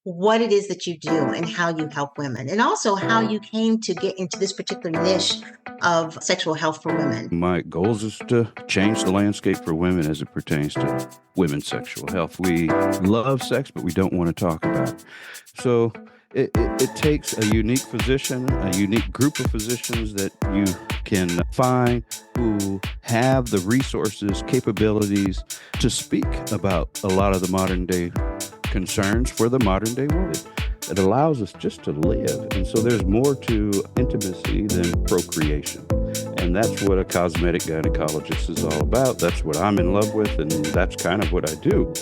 what it is that you do and how you help women, and also how you came to get into this particular niche of sexual health for women. My goals is to change the landscape for women as it pertains to women's sexual health. We love sex, but we don't want to talk about it. So it takes a unique physician, a unique group of physicians that you can find who have the resources, capabilities to speak about a lot of the modern day concerns for the modern day woman. It allows us just to live. And so there's more to intimacy than procreation. And that's what a cosmetic gynecologist is all about. That's what I'm in love with, and that's kind of what I do.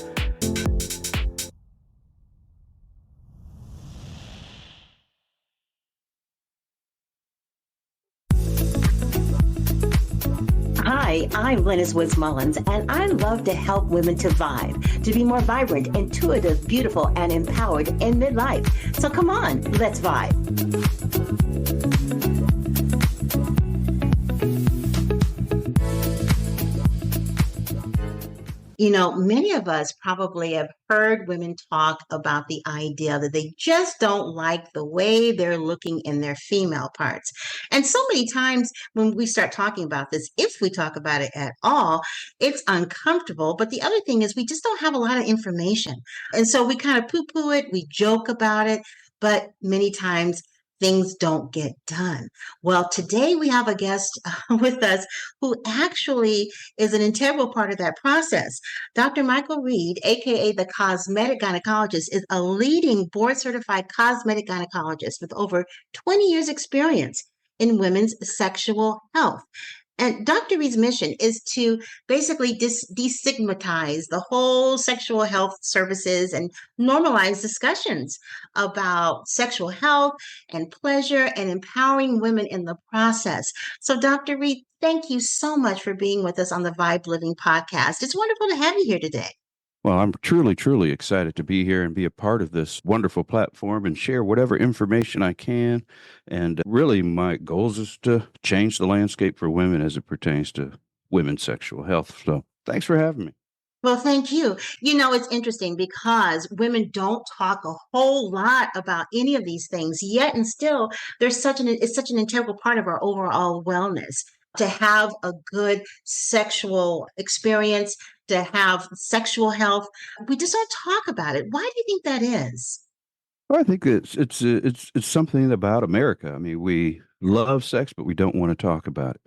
Hi, I'm Glennis Woods Mullins, and I love to help women to vibe, to be more vibrant, intuitive, beautiful, and empowered in midlife. So come on, let's vibe. You know, many of us probably have heard women talk about the idea that they just don't like the way they're looking in their female parts. And so many times when we start talking about this, if we talk about it at all, it's uncomfortable. But the other thing is we just don't have a lot of information. And so we kind of poo-poo it, we joke about it, but many times things don't get done. Well, today we have a guest with us who actually is an integral part of that process. Dr. Michael Reed, aka the cosmetic gynecologist, is a leading board certified cosmetic gynecologist with over 20 years experience in women's sexual health. And Dr. Reed's mission is to basically destigmatize the whole sexual health services and normalize discussions about sexual health and pleasure and empowering women in the process. So, Dr. Reed, thank you so much for being with us on the Vibe Living podcast. It's wonderful to have you here today. Well, I'm truly, truly excited to be here and be a part of this wonderful platform and share whatever information I can. And really, my goals is to change the landscape for women as it pertains to women's sexual health. So thanks for having me. Well, thank you. You know, it's interesting because women don't talk a whole lot about any of these things yet, and still, it's such an integral part of our overall wellness to have a good sexual experience, to have sexual health. We just don't talk about it. Why do you think that is? Well, I think it's something about America. I mean, we love sex, but we don't want to talk about it.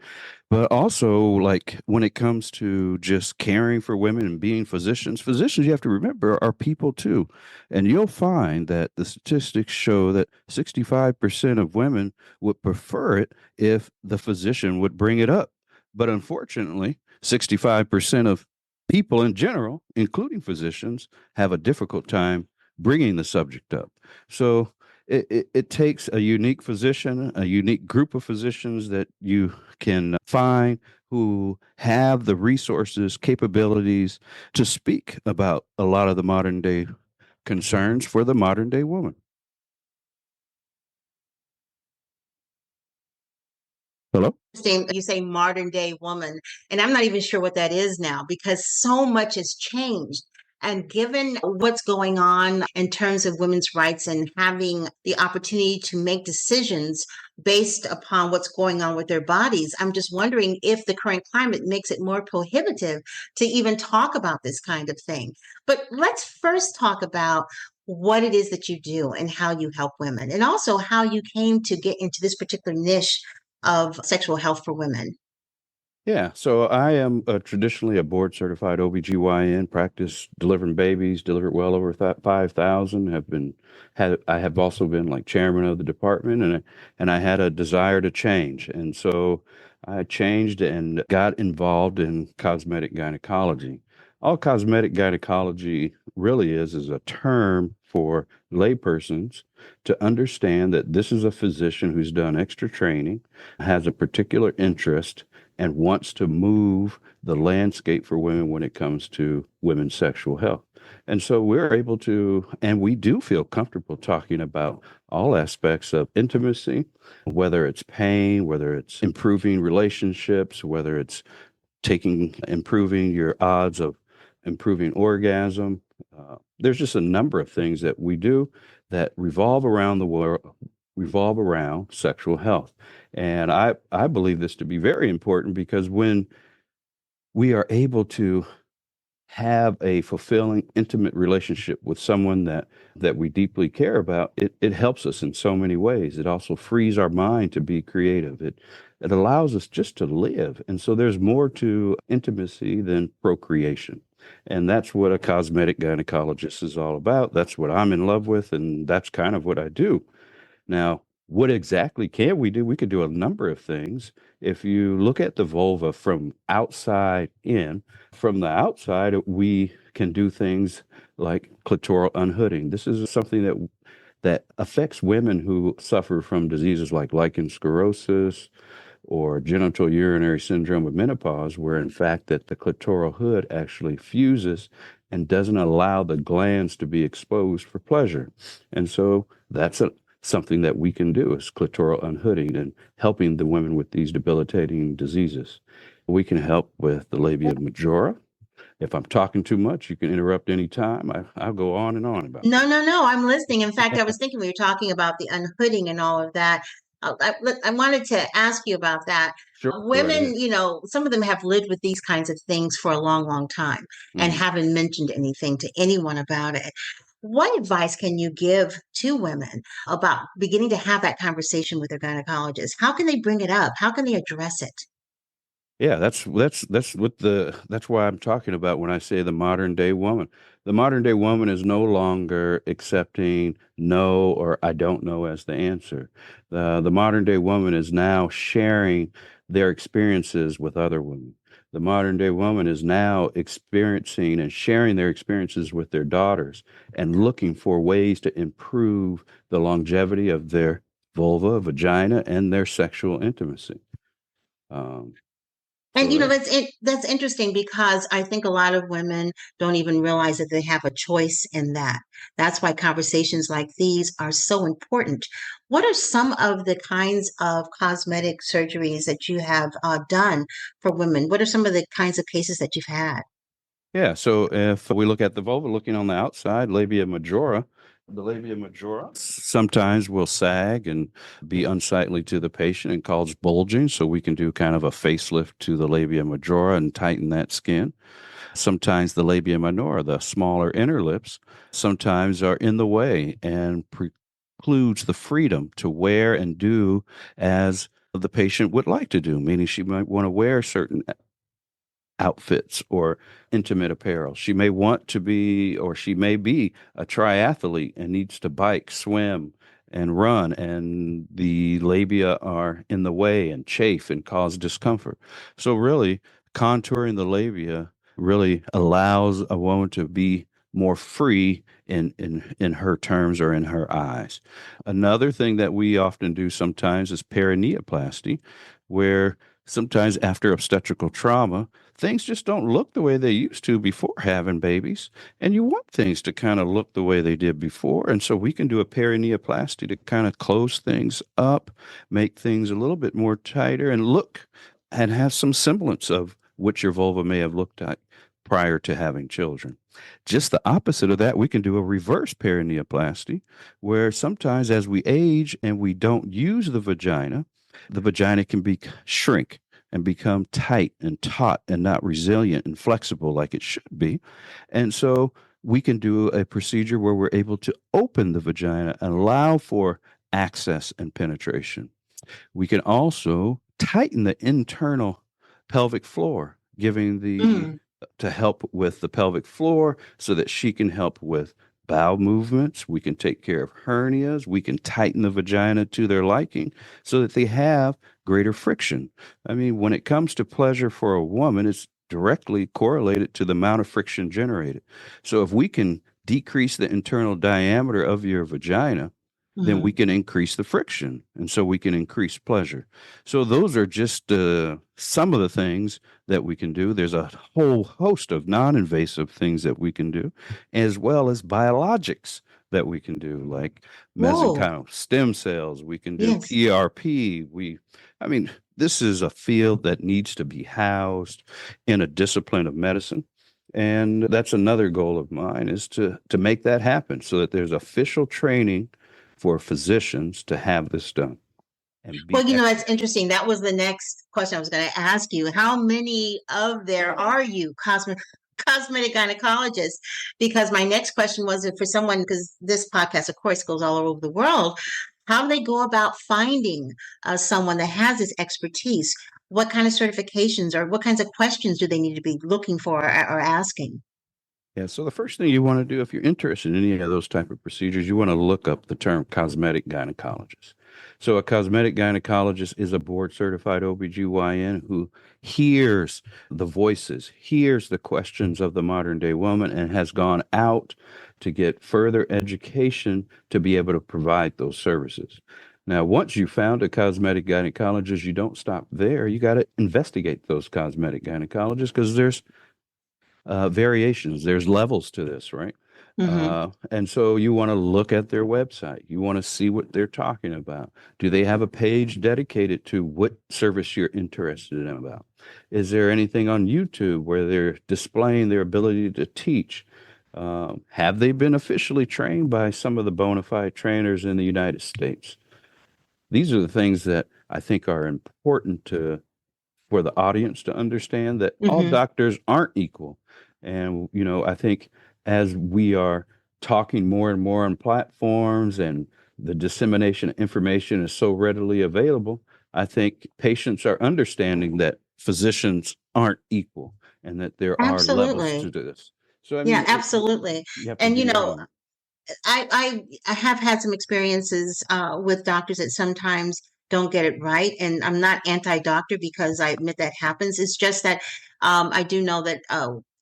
But also, like when it comes to just caring for women and being physicians, you have to remember are people too. And you'll find that the statistics show that 65% of women would prefer it if the physician would bring it up. But unfortunately, 65% of people in general, including physicians, have a difficult time bringing the subject up. So it takes a unique physician, a unique group of physicians that you can find who have the resources, capabilities to speak about a lot of the modern day concerns for the modern day woman. Hello? You say modern day woman, and I'm not even sure what that is now because so much has changed. And given what's going on in terms of women's rights and having the opportunity to make decisions based upon what's going on with their bodies, I'm just wondering if the current climate makes it more prohibitive to even talk about this kind of thing. But let's first talk about what it is that you do and how you help women, and also how you came to get into this particular niche of sexual health for women. Yeah, so I am traditionally a board certified OB-GYN, practice delivering babies, delivered well over 5,000, I have also been like chairman of the department, and I had a desire to change. And so I changed and got involved in cosmetic gynecology. All cosmetic gynecology really is a term for laypersons to understand that this is a physician who's done extra training, has a particular interest, and wants to move the landscape for women when it comes to women's sexual health. And so we're able to, and we do feel comfortable talking about all aspects of intimacy, whether it's pain, whether it's improving relationships, whether it's improving your odds of improving orgasm, There's just a number of things that we do that revolve around the world, revolve around sexual health. And I believe this to be very important because when we are able to have a fulfilling, intimate relationship with someone that we deeply care about, it helps us in so many ways. It also frees our mind to be creative. It allows us just to live. And so there's more to intimacy than procreation. And that's what a cosmetic gynecologist is all about. That's what I'm in love with, and that's kind of what I do. Now, what exactly can we do? We could do a number of things. If you look at the vulva from outside in, from the outside, we can do things like clitoral unhooding. This is something that affects women who suffer from diseases like lichen sclerosis, or genital urinary syndrome with menopause, where in fact that the clitoral hood actually fuses and doesn't allow the glands to be exposed for pleasure. And so that's something that we can do is clitoral unhooding and helping the women with these debilitating diseases. We can help with the labia majora. If I'm talking too much, you can interrupt any time. I'll go on and on about No, this. no, no. I'm listening. In fact, I was thinking we were talking about the unhooding and all of that. I wanted to ask you about that. Sure, go right Women, ahead. some of them have lived with these kinds of things for a long, long time and Mhm. haven't mentioned anything to anyone about it. What advice can you give to women about beginning to have that conversation with their gynecologist? How can they bring it up? How can they address it? Yeah, that's why I'm talking about when I say the modern day woman. The modern day woman is no longer accepting no or I don't know as the answer. The modern day woman is now sharing their experiences with other women. The modern day woman is now experiencing and sharing their experiences with their daughters and looking for ways to improve the longevity of their vulva, vagina, and their sexual intimacy. Um, And so yeah. that's interesting because I think a lot of women don't even realize that they have a choice in that. That's why conversations like these are so important. What are some of the kinds of cosmetic surgeries that you have done for women? What are some of the kinds of cases that you've had? Yeah, so if we look at the vulva, looking on the outside, labia majora, the labia majora sometimes will sag and be unsightly to the patient and cause bulging. So we can do kind of a facelift to the labia majora and tighten that skin. Sometimes the labia minora, the smaller inner lips, sometimes are in the way and precludes the freedom to wear and do as the patient would like to do, meaning she might want to wear certain outfits or intimate apparel. She may want to be, or she may be a triathlete and needs to bike, swim, and run, and the labia are in the way and chafe and cause discomfort. So, really, contouring the labia really allows a woman to be more free in her terms or in her eyes. Another thing that we often do sometimes is perineoplasty, where sometimes after obstetrical trauma, things just don't look the way they used to before having babies. And you want things to kind of look the way they did before. And so we can do a perineoplasty to kind of close things up, make things a little bit more tighter, and look and have some semblance of what your vulva may have looked like prior to having children. Just the opposite of that, we can do a reverse perineoplasty, where sometimes as we age and we don't use the vagina can be shrink and become tight and taut and not resilient and flexible like it should be. And so we can do a procedure where we're able to open the vagina and allow for access and penetration. We can also tighten the internal pelvic floor, giving the Mm. to help with the pelvic floor so that she can help with bowel movements. We can take care of hernias. We can tighten the vagina to their liking so that they have greater friction. I mean, when it comes to pleasure for a woman, it's directly correlated to the amount of friction generated. So if we can decrease the internal diameter of your vagina, then we Mhm. can increase the friction. And so we can increase pleasure. So those are just some of the things that we can do. There's a whole host of non invasive things that we can do, as well as biologics that we can do, like Whoa. mesenchymal stem cells. We can do Yes. PRP. I mean, this is a field that needs to be housed in a discipline of medicine. And that's another goal of mine is to make that happen so that there's official training for physicians to have this done and be Well, it's experts. interesting. That was the next question I was going to ask you. How many of there are you cosmetic gynecologists? Because my next question was if for someone, because this podcast, of course, goes all over the world, how do they go about finding someone that has this expertise? What kind of certifications or what kinds of questions do they need to be looking for or asking? Yeah, so the first thing you want to do if you're interested in any of those type of procedures, you want to look up the term cosmetic gynecologist. So a cosmetic gynecologist is a board certified OB-GYN who hears the voices, hears the questions of the modern day woman and has gone out to get further education to be able to provide those services. Now, once you found a cosmetic gynecologist, you don't stop there. You got to investigate those cosmetic gynecologists because there's variations. There's levels to this, right? Hmm. And so you want to look at their website. You want to see what they're talking about. Do they have a page dedicated to what service you're interested in about? Is there anything on YouTube where they're displaying their ability to teach? Have they been officially trained by some of the bona fide trainers in the United States? These are the things that I think are important to for the audience to understand that all Hmm. doctors aren't equal. And, I think as we are talking more and more on platforms and the dissemination of information is so readily available, I think patients are understanding that physicians aren't equal and that there are levels to Absolutely. this. So, I Yeah, mean, absolutely. you have to And do your homework. I have had some experiences with doctors that sometimes don't get it right, and I'm not anti-doctor because I admit that happens. It's just that I do know that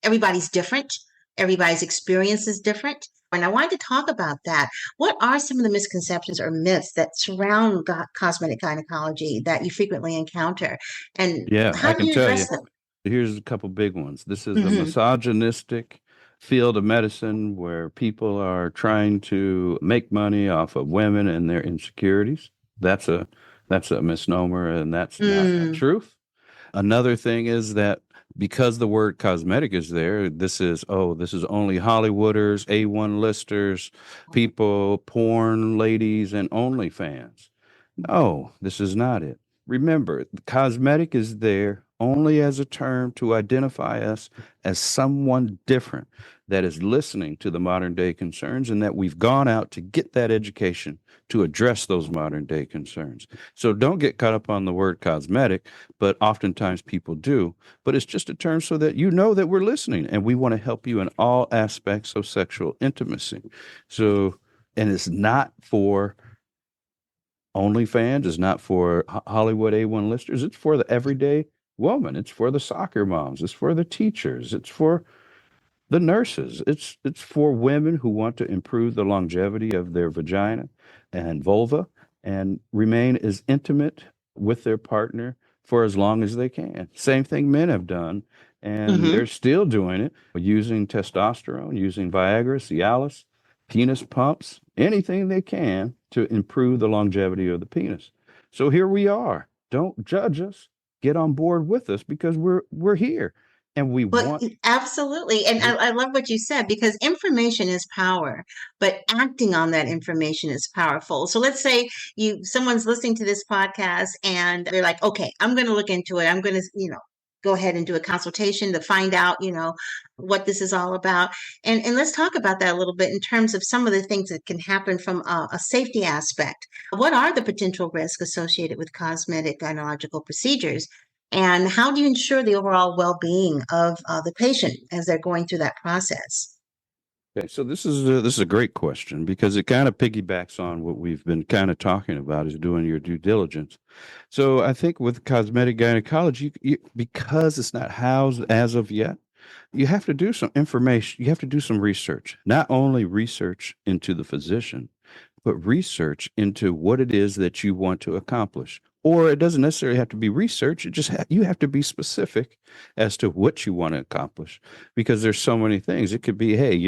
everybody's different, everybody's experience is different, and I wanted to talk about that. What are some of the misconceptions or myths that surround cosmetic gynecology that you frequently encounter, and Yeah, how I do can you tell you. address them? Here's a couple big ones. This is a Hmm. misogynistic field of medicine where people are trying to make money off of women and their insecurities. That's a that's a misnomer and that's not a Mm. truth. Another thing is that because the word cosmetic is there, this is only Hollywooders, A1 listers, people, porn ladies, and OnlyFans. No, this is not it. Remember, cosmetic is there only as a term to identify us as someone different that is listening to the modern day concerns and that we've gone out to get that education to address those modern day concerns. So don't get caught up on the word cosmetic, but oftentimes people do. But it's just a term so that you know that we're listening and we want to help you in all aspects of sexual intimacy. So, and it's not for OnlyFans, is not for Hollywood A1 listers. It's for the everyday woman. It's for the soccer moms. It's for the teachers. It's for the nurses. It's for women who want to improve the longevity of their vagina and vulva and remain as intimate with their partner for as long as they can. Same thing men have done, and Hmm. they're still doing it using testosterone, using Viagra, Cialis, penis pumps, anything they can to improve the longevity of the penis. So here we are. Don't judge us. Get on board with us because we're here and we But want absolutely. And we I love what you said because information is power, but acting on that information is powerful. So let's say someone's listening to this podcast and they're like, okay, I'm going to look into it. I'm going to, go ahead and do a consultation to find out, what this is all about. And let's talk about that a little bit in terms of some of the things that can happen from a safety aspect. What are the potential risks associated with cosmetic gynecological procedures? And how do you ensure the overall well-being of the patient as they're going through that process? Okay, so this is a great question because it kind of piggybacks on what we've been kind of talking about is doing your due diligence. So I think with cosmetic gynecology, because it's not housed as of yet, you have to do some information. You have to do some research, not only research into the physician, but research into what it is that you want to accomplish. Or it doesn't necessarily have to be research. You have to be specific as to what you want to accomplish because there's so many things. It could be, hey,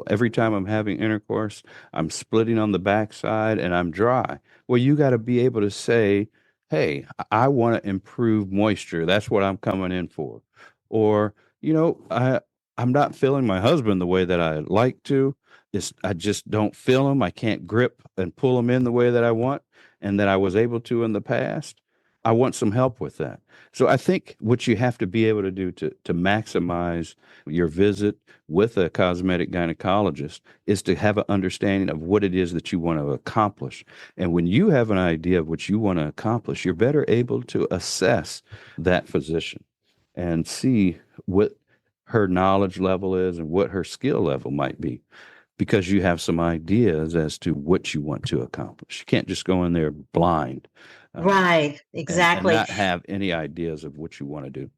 every time I'm having intercourse, I'm splitting on the backside and I'm dry. Well, you got to be able to say, hey, I want to improve moisture. That's what I'm coming in for. Or, I I'm not feeling my husband the way that I like to. I just don't feel him. I can't grip and pull him in the way that I want and that I was able to in the past. I want some help with that. So I think what you have to be able to do to maximize your visit with a cosmetic gynecologist is to have an understanding of what it is that you want to accomplish. And when you have an idea of what you want to accomplish, you're better able to assess that physician and see what her knowledge level is and what her skill level might be because you have some ideas as to what you want to accomplish. You can't just go in there blind uh, Right, and exactly. not have any ideas of what you want to do.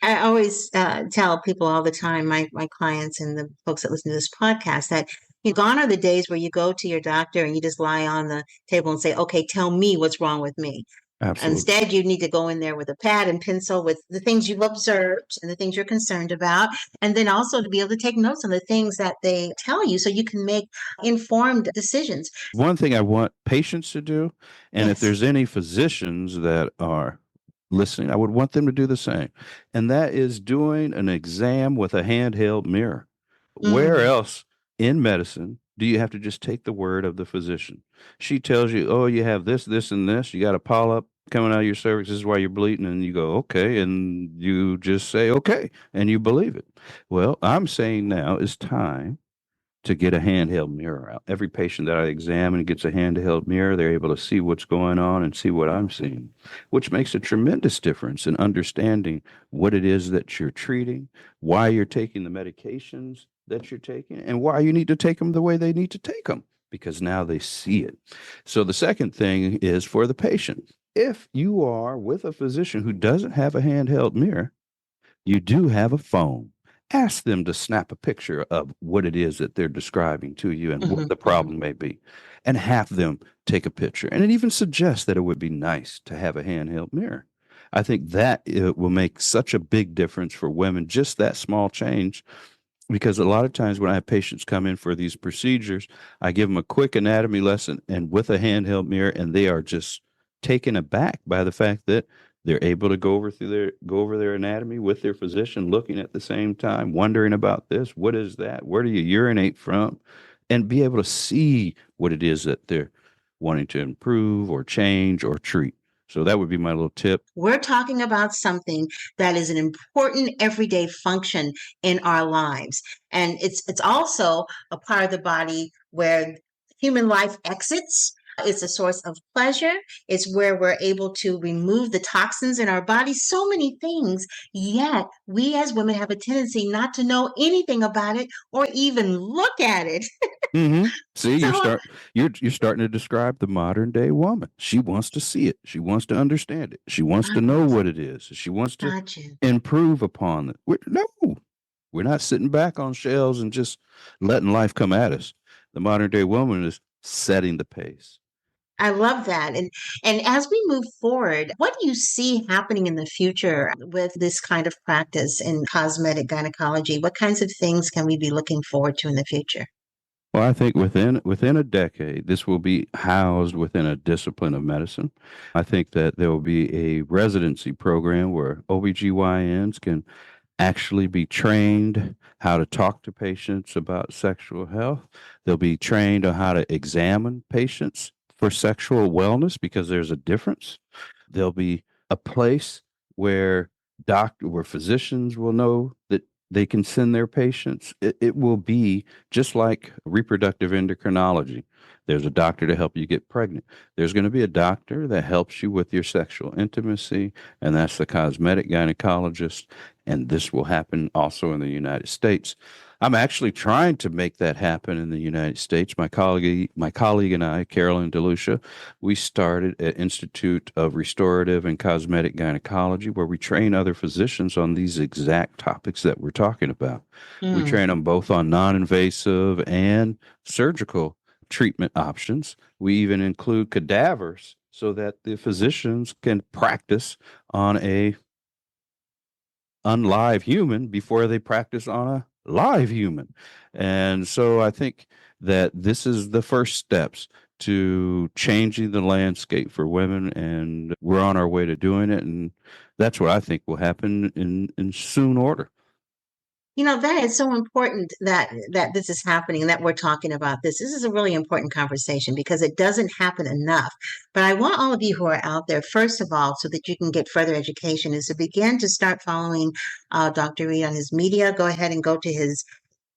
I always tell people all the time, my clients and the folks that listen to this podcast, that gone are the days where you go to your doctor and you just lie on the table and say, "Okay, tell me what's wrong with me." Absolutely. Instead, you need to go in there with a pad and pencil with the things you've observed and the things you're concerned about, and then also to be able to take notes on the things that they tell you so you can make informed decisions. One thing I want patients to do, and if Yes. there's any physicians that are listening, I would want them to do the same. And that is doing an exam with a handheld mirror. Where Mm. else in medicine do you have to just take the word of the physician? She tells you, oh, you have this, this, and this. You got a polyp coming out of your cervix. This is why you're bleeding. And you go, okay. And you just say, okay. And you believe it. Well, I'm saying now is time to get a handheld mirror out. Every patient that I examine gets a handheld mirror. They're able to see what's going on and see what I'm seeing, which makes a tremendous difference in understanding what it is that you're treating, why you're taking the medications that you're taking, and why you need to take them the way they need to take them, because now they see it. So the second thing is for the patient. If you are with a physician who doesn't have a handheld mirror, you do have a phone. Ask them to snap a picture of what it is that they're describing to you and what Hmm. the Hmm. problem may be, and have them take a picture. And it even suggests that it would be nice to have a handheld mirror. I think that it will make such a big difference for women, just that small change, because a lot of times when I have patients come in for these procedures, I give them a quick anatomy lesson and with a handheld mirror, and they are just taken aback by the fact that they're able to go over their anatomy with their physician, looking at the same time, wondering about this, what is that, where do you urinate from, and be able to see what it is that they're wanting to improve or change or treat. So that would be my little tip. We're talking about something that is an important everyday function in our lives. And it's also a part of the body where human life exits. It's a source of pleasure. It's where we're able to remove the toxins in our body, so many things. Yet we as women have a tendency not to know anything about it or even look at it. Hmm. See, So, you're starting to describe the modern day woman. She wants to see it. She wants to understand it. She wants to know what it is. She wants to gotcha. improve upon it. No, we're not sitting back on shelves and just letting life come at us. The modern day woman is setting the pace. I love that. And as we move forward, what do you see happening in the future with this kind of practice in cosmetic gynecology? What kinds of things can we be looking forward to in the future? Well, I think within a decade, this will be housed within a discipline of medicine. I think that there will be a residency program where OB-GYNs can actually be trained how to talk to patients about sexual health. They'll be trained on how to examine patients for sexual wellness because there's a difference. There'll be a place where where physicians will know that they can send their patients. It will be just like reproductive endocrinology. There's a doctor to help you get pregnant. There's going to be a doctor that helps you with your sexual intimacy, and that's the cosmetic gynecologist. And this will happen also in the United States. I'm actually trying to make that happen in the United States. My colleague and I, Carolyn DeLucia, we started an Institute of Restorative and Cosmetic Gynecology where we train other physicians on these exact topics that we're talking about. We Mm. train them both on non invasive and surgical treatment options. We even include cadavers so that the physicians can practice on a unlive human before they practice on a live human. And so I think that this is the first steps to changing the landscape for women, and we're on our way to doing it. And that's what I think will happen in soon order. That is so important that this is happening and that we're talking about this. This is a really important conversation because it doesn't happen enough. But I want all of you who are out there, first of all, so that you can get further education, is to begin to start following Dr. Reed on his media. Go ahead and go to his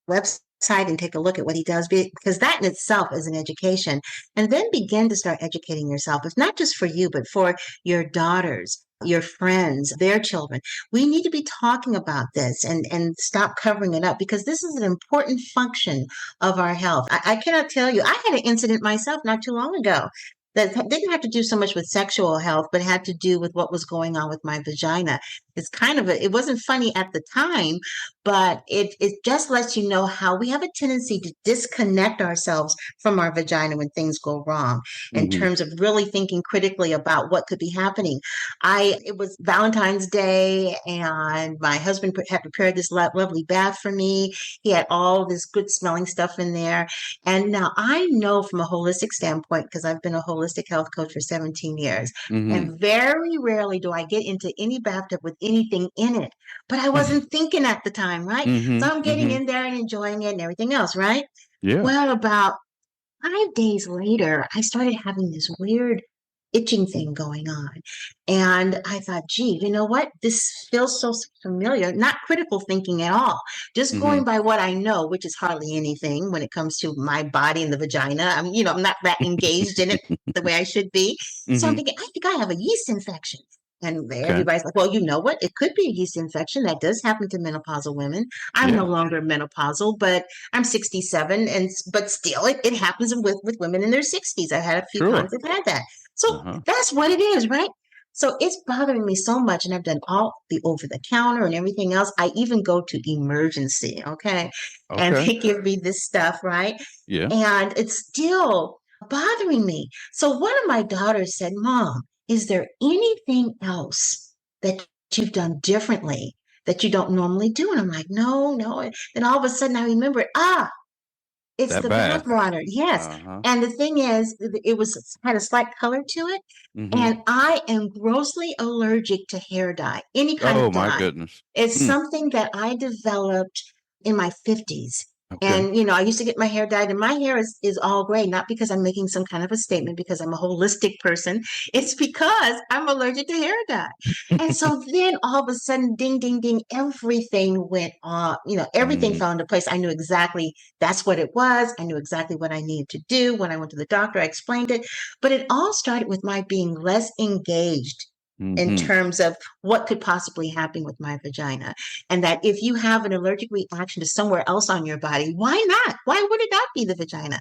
website and take a look at what he does because that in itself is an education, and then begin to start educating yourself, if not just for you but for your daughters, your friends, their children. We need to be talking about this and stop covering it up because this is an important function of our health. I cannot tell you, I had an incident myself not too long ago that didn't have to do so much with sexual health but had to do with what was going on with my vagina. It wasn't funny at the time, but it just lets you know how we have a tendency to disconnect ourselves from our vagina when things go wrong in Hmm. terms of really thinking critically about what could be happening. It was Valentine's Day and my husband had prepared this lovely bath for me. He had all this good smelling stuff in there. And now I know from a holistic standpoint, because I've been a holistic health coach for 17 years, Hmm. and very rarely do I get into any bathtub with anything in it. But I wasn't thinking at the time, right? Hmm. So I'm getting Hmm. in there and enjoying it and everything else, right? Yeah. Well, about 5 days later, I started having this weird itching thing going on. And I thought, gee, you know what? This feels so familiar. Not critical thinking at all. Just Hmm. going by what I know, which is hardly anything when it comes to my body and the vagina. I'm not that engaged in it the way I should be. So I'm Hmm. thinking, I think I have a yeast infection. And Okay. everybody's like, well, you know what? It could be a yeast infection. That does happen to menopausal women. I'm no Yeah. longer menopausal, but I'm 67, but still, it happens with women in their 60s. I've had a few Sure. clients that had that. So Uh-huh. that's what it is, right? So it's bothering me so much, and I've done all the over the counter and everything else. I even go to emergency, okay, and Okay. they give me this stuff, right? Yeah. And it's still bothering me. So one of my daughters said, "Mom, is there anything else that you've done differently that you don't normally do?" And I'm like, "No, no." And then all of a sudden I remembered, it's That the bath bath. water. Yes. Uh-huh. And the thing is, it was had a slight color to it. Hmm. And I am grossly allergic to hair dye, any kind Oh of my dye. goodness. It's Mm. something that I developed in my 50s. Okay. And, I used to get my hair dyed, and my hair is all gray, not because I'm making some kind of a statement, because I'm a holistic person. It's because I'm allergic to hair dye. And so then all of a sudden, ding, ding, ding, everything went on, everything Mm. fell into place. I knew exactly that's what it was. I knew exactly what I needed to do. When I went to the doctor, I explained it. But it all started with my being less engaged in Hmm. terms of what could possibly happen with my vagina. And that if you have an allergic reaction to somewhere else on your body, why not? Why would it not be the vagina?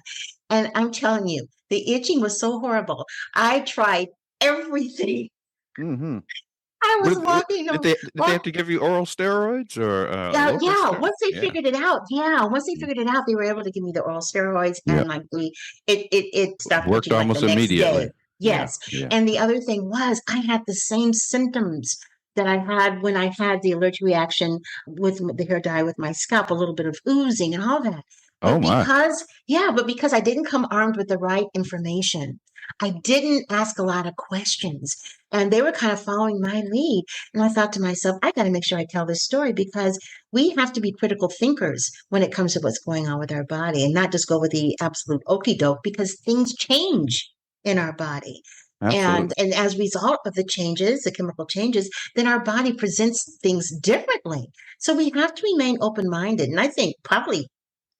And I'm telling you, the itching was so horrible. I tried everything. Hmm. I was What walking, did they have to give you oral steroids or yeah, local yeah. steroids? Once they Yeah. figured it out, Mm. they were able to give me the oral steroids, Yeah. and it stopped Worked itching like the almost next day. immediately. Yeah. Yes. Yeah. And the other thing was I had the same symptoms that I had when I had the allergic reaction with the hair dye with my scalp, a little bit of oozing and all that. Oh my. But because I didn't come armed with the right information, I didn't ask a lot of questions, and they were kind of following my lead. And I thought to myself, I got to make sure I tell this story because we have to be critical thinkers when it comes to what's going on with our body and not just go with the absolute okey doke because things change in our body. And Absolutely. and as a result of the changes, the chemical changes, then our body presents things differently. So we have to remain open-minded. And I think probably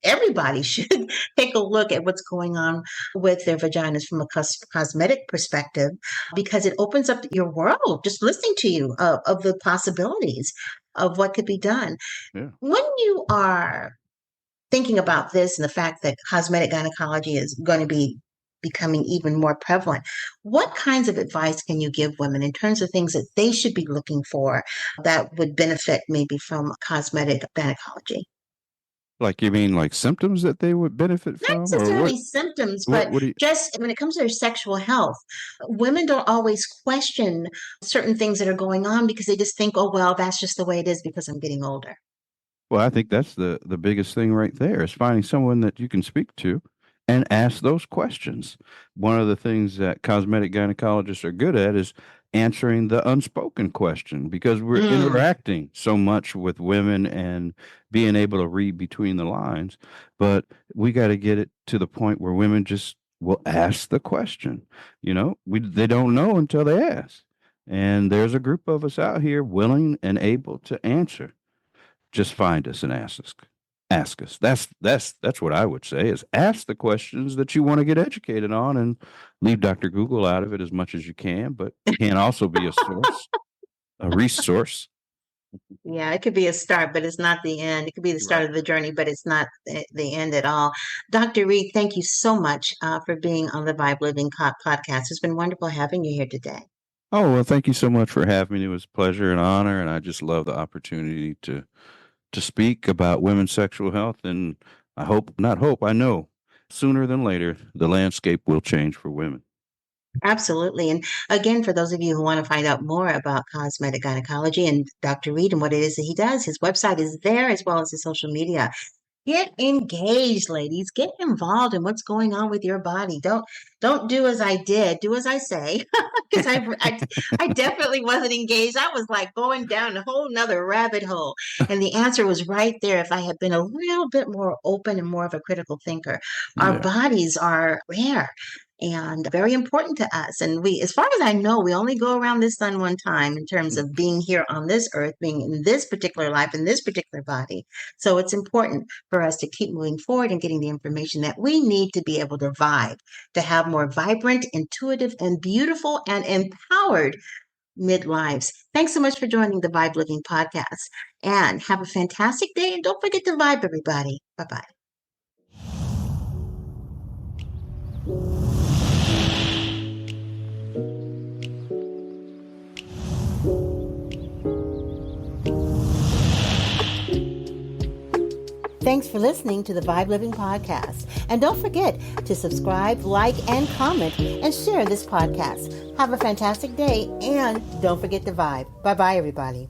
everybody should take a look at what's going on with their vaginas from a cosmetic perspective because it opens up your world just listening to you of the possibilities of what could be done. Yeah. When you are thinking about this and the fact that cosmetic gynecology is going to be becoming even more prevalent, what kinds of advice can you give women in terms of things that they should be looking for that would benefit maybe from cosmetic gynecology? Like you mean like symptoms that they would benefit Not from or what necessarily symptoms, what but what do you just when it comes to their sexual health, women don't always question certain things that are going on because they just think, oh, well, that's just the way it is because I'm getting older. Well, I think that's the biggest thing right there is finding someone that you can speak to and ask those questions. One of the things that cosmetic gynecologists are good at is answering the unspoken question because we're Mm, interacting so much with women and being able to read between the lines. But we got to get it to the point where women just will ask the question. They don't know until they ask. And there's a group of us out here willing and able to answer. Just find us and ask us. Ask us. That's what I would say is ask the questions that you want to get educated on and leave Dr. Google out of it as much as you can, but can also be a source, a resource. yeah, it could be a start, but it's not the end. It could be the start Right. of the journey, but it's not the end at all. Dr. Reed, thank you so much for being on the Vibe Living podcast. It's been wonderful having you here today. Oh, well, thank you so much for having me. It was a pleasure and honor, and I just love the opportunity to speak about women's sexual health. And I hope, not hope, I know sooner than later the landscape will change for women. Absolutely. And again, for those of you who want to find out more about cosmetic gynecology and Dr. Reed and what it is that he does, his website is there as well as his social media. Get engaged, ladies. Get involved in what's going on with your body. Don't do as I did. Do as I say. Because I definitely wasn't engaged. I was like going down a whole nother rabbit hole. And the answer was right there if I had been a little bit more open and more of a critical thinker. Our Yeah. bodies are rare and very important to us. And we, as far as I know, we only go around this sun one time in terms of being here on this earth, being in this particular life, in this particular body. So it's important for us to keep moving forward and getting the information that we need to be able to vibe, to have more vibrant, intuitive, and beautiful and empowered midlives. Thanks so much for joining the Vibe Living podcast and have a fantastic day. And don't forget to vibe, everybody. Bye bye. Thanks for listening to the Vibe Living Podcast. And don't forget to subscribe, like, and comment, and share this podcast. Have a fantastic day, and don't forget to vibe. Bye-bye, everybody.